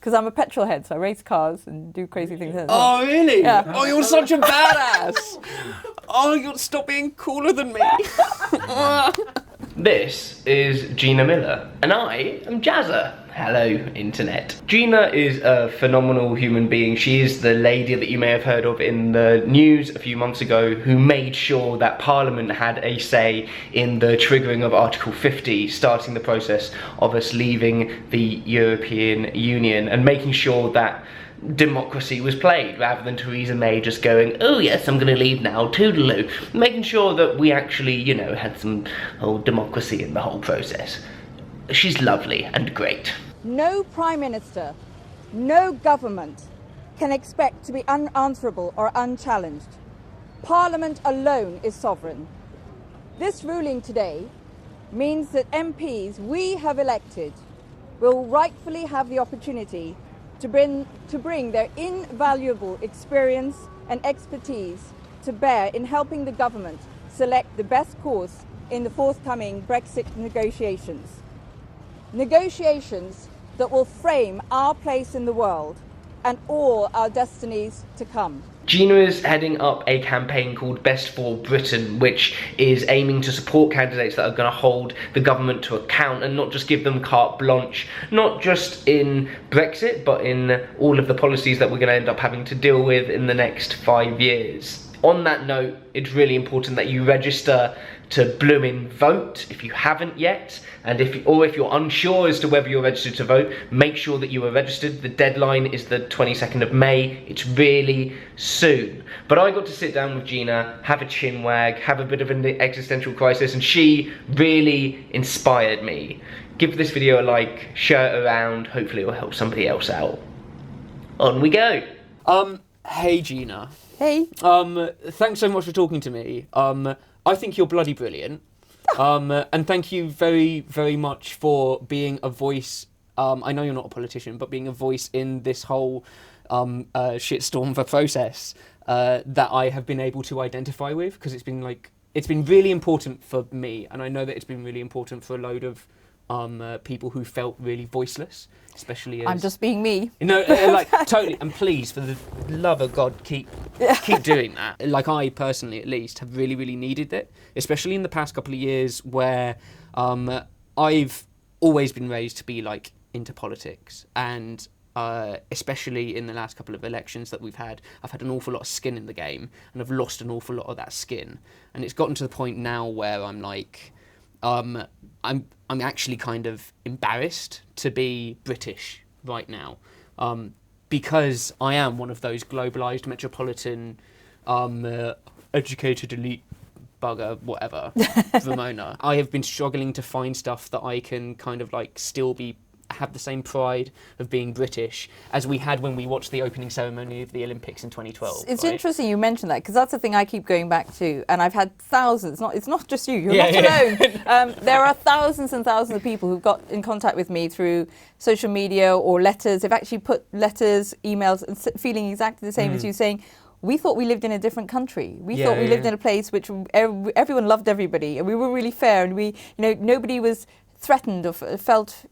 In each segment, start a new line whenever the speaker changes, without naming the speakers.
Because I'm a petrol head, so I race cars and do crazy things.
Oh, really?
Yeah.
Oh, you're such a badass. Oh, you'll stop being cooler than me. This is Gina Miller, and I am Jazza. Hello, internet. Gina is a phenomenal human being. She is the lady that you may have heard of in the news a few months ago who made sure that Parliament had a say in the triggering of Article 50, starting the process of us leaving the European Union and making sure that democracy was played, rather than Theresa May just going, oh yes, I'm going to leave now, toodaloo. Making sure that we actually, you know, had some old democracy in the whole process. She's lovely and great.
No Prime Minister, no government can expect to be unanswerable or unchallenged. Parliament alone is sovereign. This ruling today means that MPs we have elected will rightfully have the opportunity to bring their invaluable experience and expertise to bear in helping the government select the best course in the forthcoming Brexit negotiations. Negotiations that will frame our place in the world and all our destinies to come.
Gina is heading up a campaign called Best for Britain, which is aiming to support candidates that are going to hold the government to account and not just give them carte blanche, not just in Brexit, but in all of the policies that we're going to end up having to deal with in the next 5 years. On that note, it's really important that you register to bloomin' vote if you haven't yet, and if you're unsure as to whether you're registered to vote, make sure that you are registered. The deadline is the 22nd of May. It's really soon. But I got to sit down with Gina, have a chin wag, have a bit of an existential crisis, and she really inspired me. Give this video a like, share it around, hopefully it will help somebody else out. On we go. Hey Gina.
Hey.
Thanks so much for talking to me. I think you're bloody brilliant. And thank you very, very much for being a voice. I know you're not a politician, but being a voice in this whole shitstorm of a process that I have been able to identify with, because it's been really important for me, and I know that it's been really important for a load of people who felt really voiceless, especially as...
I'm just being me.
No, totally. And please, for the love of God, keep doing that. Like, I personally, at least, have really, really needed it, especially in the past couple of years where I've always been raised to be, like, into politics. And especially in the last couple of elections that we've had, I've had an awful lot of skin in the game, and I've lost an awful lot of that skin. And it's gotten to the point now where I'm like... I'm actually kind of embarrassed to be British right now, because I am one of those globalised, metropolitan, educated elite bugger, whatever, Ramona. I have been struggling to find stuff that I can kind of like still have the same pride of being British as we had when we watched the opening ceremony of the Olympics in 2012.
It's
right?
interesting you mentioned that, because that's the thing I keep going back to, and I've had thousands, it's not just you, you're not alone. There are thousands and thousands of people who've got in contact with me through social media or letters. They've actually put letters, emails, and feeling exactly the same as you, saying, we thought we lived in a different country. We thought we lived in a place which everyone loved everybody, and we were really fair, and nobody was threatened or felt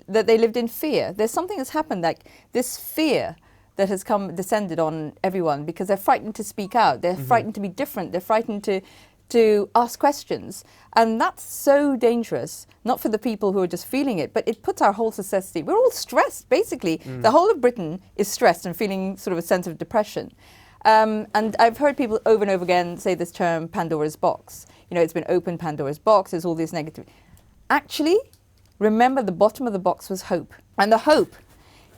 that they lived in fear. There's something that's happened, like this fear that has descended on everyone, because they're frightened to speak out, they're frightened to be different, they're frightened to ask questions. And that's so dangerous, not for the people who are just feeling it, but it puts our whole society, we're all stressed, basically. The whole of Britain is stressed and feeling sort of a sense of depression. And I've heard people over and over again say this term, Pandora's box. It's been open, Pandora's box, there's all this negative. Actually, remember, the bottom of the box was hope. And the hope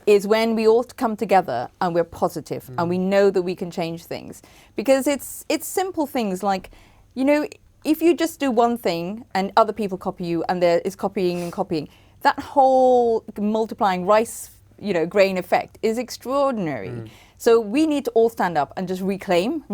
is when we all come together and we're positive and we know that we can change things. Because it's simple things like, if you just do one thing and other people copy you and there is copying and copying, that whole multiplying rice, grain effect is extraordinary. So we need to all stand up and just reclaim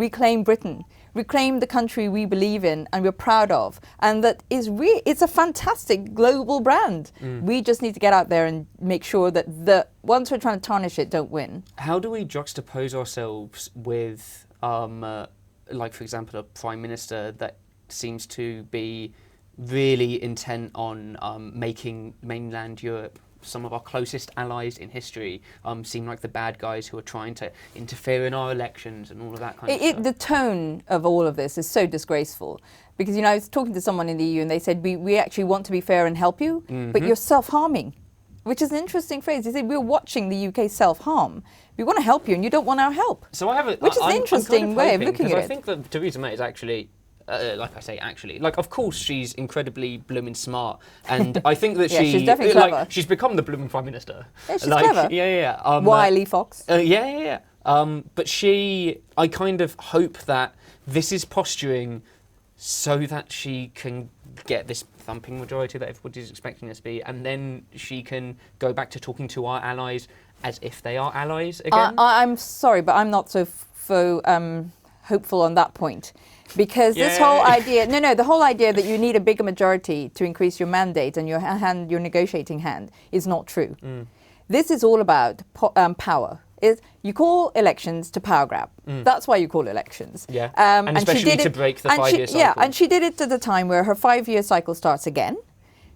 Britain, reclaim the country we believe in and we're proud of, and that is it's a fantastic global brand. We just need to get out there and make sure that the ones who are trying to tarnish it don't win.
How do we juxtapose ourselves with, like, for example, a Prime Minister that seems to be really intent on making mainland Europe
some of our closest allies in history seem like the bad guys who are trying to interfere in our elections and all of that kind of stuff.
The tone of all of this is so disgraceful. Because, I was talking to someone in the EU and they said, we actually want to be fair and help you, but you're self-harming, which is an interesting phrase. They said, we're watching the UK self-harm. We want to help you and you don't want our help.
So I have
which is an interesting way of looking at it.
I think that Theresa May is actually, of course she's incredibly blooming smart, and I think that
she's definitely clever.
She's become the blooming Prime Minister.
Yeah, she's clever.
Yeah.
Wily Fox.
But I kind of hope that this is posturing so that she can get this thumping majority that everybody's expecting her to be, and then she can go back to talking to our allies as if they are allies again.
I'm sorry, but I'm not so hopeful on that point. Because this whole idea, the whole idea that you need a bigger majority to increase your mandate and your negotiating hand is not true. This is all about power. You call elections to power grab. That's why you call elections.
Yeah, and especially to break the 5-year cycle.
Yeah, and she did it at a time where her 5-year cycle starts again.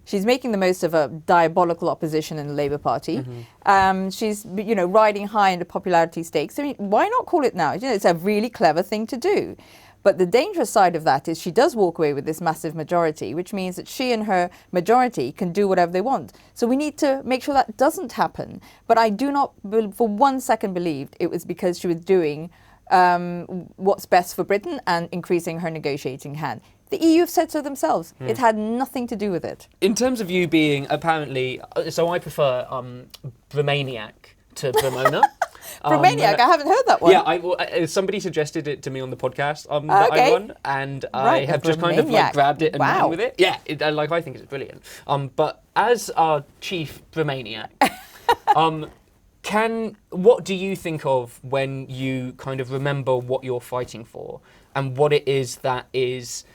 She's making the most of a diabolical opposition in the Labour Party. She's, riding high in the popularity stakes. I mean, why not call it now? It's a really clever thing to do. But the dangerous side of that is she does walk away with this massive majority, which means that she and her majority can do whatever they want. So we need to make sure that doesn't happen. But I do not for 1 second believe it was because she was doing what's best for Britain and increasing her negotiating hand. The EU have said so themselves. It had nothing to do with it.
In terms of you being apparently, so I prefer Bromaniac to Bromona.
Bromaniac, I haven't heard that one.
Yeah, somebody suggested it to me on the podcast that I won, and I have just kind of grabbed it and ran with it. Yeah, I think it's brilliant. But as our chief Bromaniac, what do you think of when you kind of remember what you're fighting for and what it is that is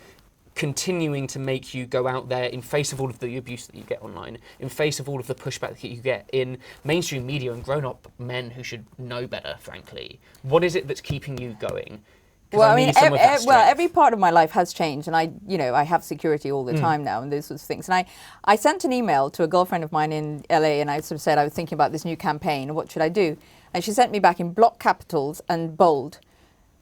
continuing to make you go out there in face of all of the abuse that you get online, in face of all of the pushback that you get in mainstream media and grown-up men who should know better, frankly? What is it that's keeping you going?
Well, every part of my life has changed, and I have security all the time now and those sorts of things. And I sent an email to a girlfriend of mine in LA, and I sort of said I was thinking about this new campaign, and what should I do? And she sent me back in block capitals and bold,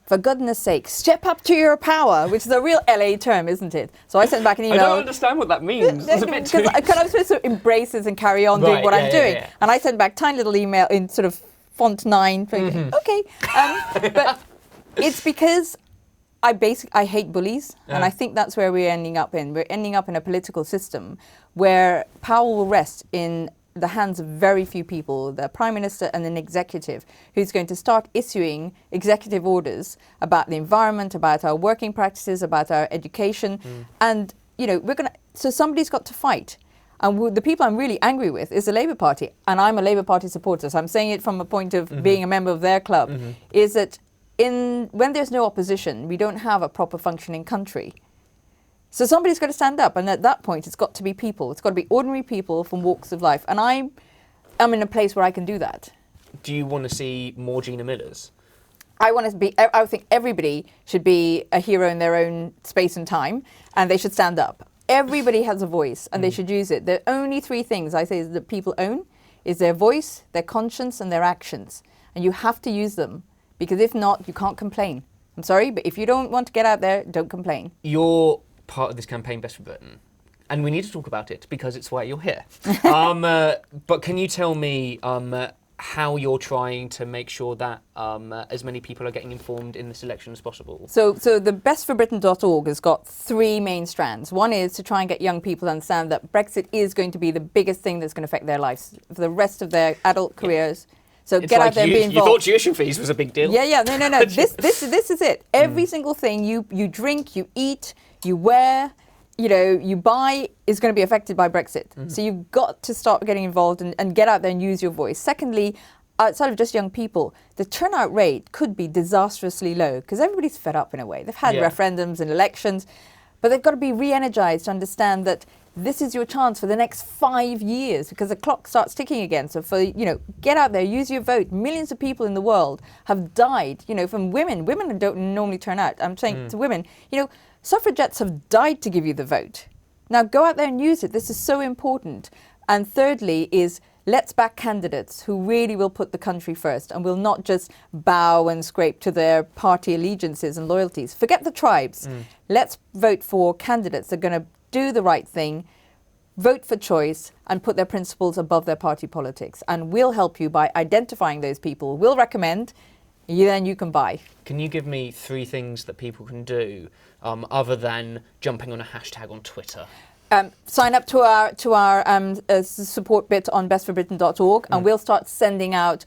for goodness sake, step up to your power, which is a real LA term, isn't it? So I sent back an email.
I don't understand what that means.
Because I'm supposed to embrace this and carry on doing what I'm doing. Yeah. And I sent back tiny little email in sort of font 9. Okay. But it's because I hate bullies. And I think that's where we're ending up in. We're ending up in a political system where power will rest in the hands of very few people, the Prime Minister and an executive who's going to start issuing executive orders about the environment, about our working practices, about our education. And, so somebody's got to fight. And the people I'm really angry with is the Labour Party. And I'm a Labour Party supporter, so I'm saying it from a point of being a member of their club, is that when there's no opposition, we don't have a proper functioning country. So somebody's got to stand up, and at that point, it's got to be people. It's got to be ordinary people from walks of life, and I'm in a place where I can do that.
Do you want to see more Gina Millers?
I think everybody should be a hero in their own space and time, and they should stand up. Everybody has a voice, and they should use it. The only 3 things I say that people own is their voice, their conscience, and their actions, and you have to use them, because if not, you can't complain. I'm sorry, but if you don't want to get out there, don't complain.
You're part of this campaign, Best for Britain, and we need to talk about it because it's why you're here. But can you tell me how you're trying to make sure that as many people are getting informed in this election as possible? So
the bestforbritain.org has got 3 main strands. One is to try and get young people to understand that Brexit is going to be the biggest thing that's going to affect their lives for the rest of their adult careers. So it's get out there and be involved.
You thought tuition fees was a big deal.
Yeah. No. This is it. Every single thing you drink, you eat, you wear, you buy is going to be affected by Brexit. So you've got to start getting involved and get out there and use your voice. Secondly, outside of just young people, the turnout rate could be disastrously low because everybody's fed up in a way. They've had referendums and elections, but they've got to be re-energized to understand that this is your chance for the next 5 years because the clock starts ticking again. So get out there, use your vote. Millions of people in the world have died, from women. Women don't normally turn out. I'm saying to women, suffragettes have died to give you the vote. Now go out there and use it. This is so important. And thirdly is let's back candidates who really will put the country first and will not just bow and scrape to their party allegiances and loyalties. Forget the tribes. Let's vote for candidates that are going to do the right thing, vote for choice, and put their principles above their party politics. And we'll help you by identifying those people. We'll recommend, then you can buy.
Can you give me 3 things that people can do other than jumping on a hashtag on Twitter?
Sign up to our support bit on bestforbritain.org, and we'll start sending out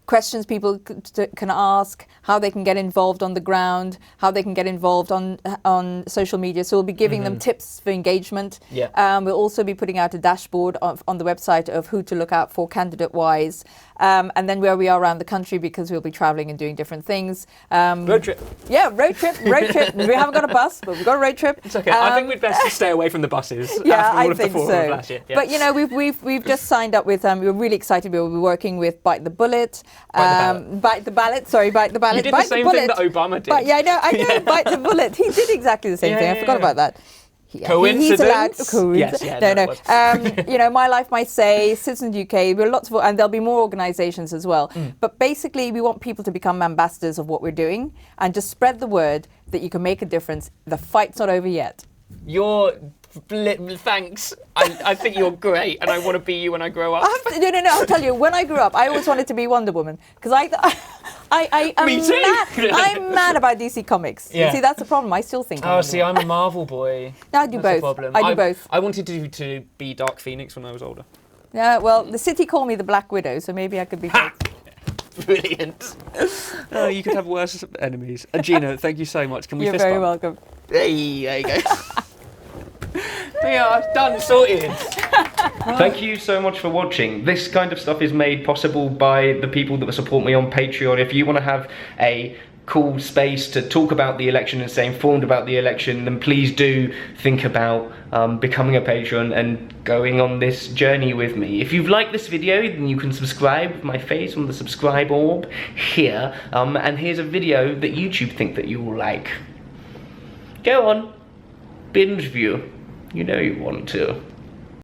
questions people can ask, how they can get involved on the ground, how they can get involved on social media. So we'll be giving them tips for engagement.
Yeah.
We'll also be putting out a dashboard on the website of who to look out for candidate-wise, and then where we are around the country, because we'll be travelling and doing different things.
Road trip.
Yeah, road trip. We haven't got a bus, but we've got a road trip.
It's okay. I think we'd best stay away from the buses.
Yeah,
after all
I
of
think
the forum
so.
of last year. Yeah.
But you know, we've just signed up with. We're really excited. We'll be working with Bite the Bullet. Bite the Ballot. Sorry, Bite the Ballot.
You did
Bite
the same
the
thing
bullet.
that Obama did.
But yeah, I know. Bite the Bullet. He did exactly the same thing. I forgot about that.
Coincidence?
He's allowed.
Yes, yeah,
no.
it was.
You know, My Life, My Say, Citizens UK. There are lots of, and there'll be more organisations as well. But basically, we want people to become ambassadors of what we're doing and just spread the word that you can make a difference. The fight's not over yet.
Thanks. I think you're great, and I want to be you when I grow up.
No. I'll tell you. When I grew up, I always wanted to be Wonder Woman because I am
Me too.
mad. I'm mad about DC Comics.
Yeah.
You see, that's the problem. I still think.
Oh, see, I'm a Marvel boy.
No, I do
That's the
both.
problem.
I do both.
I wanted to be Dark Phoenix when I was older.
Yeah. Well, the city called me the Black Widow, so maybe I could be both.
Brilliant. Oh, you could have worse enemies. Gina, thank you so much. Can we
You're
fist
very
bump?
welcome.
Hey, there you go. We are done, sorted.
Thank you so much for watching. This kind of stuff is made possible by the people that support me on Patreon. If you want to have a cool space to talk about the election and stay informed about the election, then please do think about becoming a patron and going on this journey with me. If you've liked this video, then you can subscribe with my face on the subscribe orb here, and here's a video that YouTube think that you will like. Go on, binge view. You know you want to.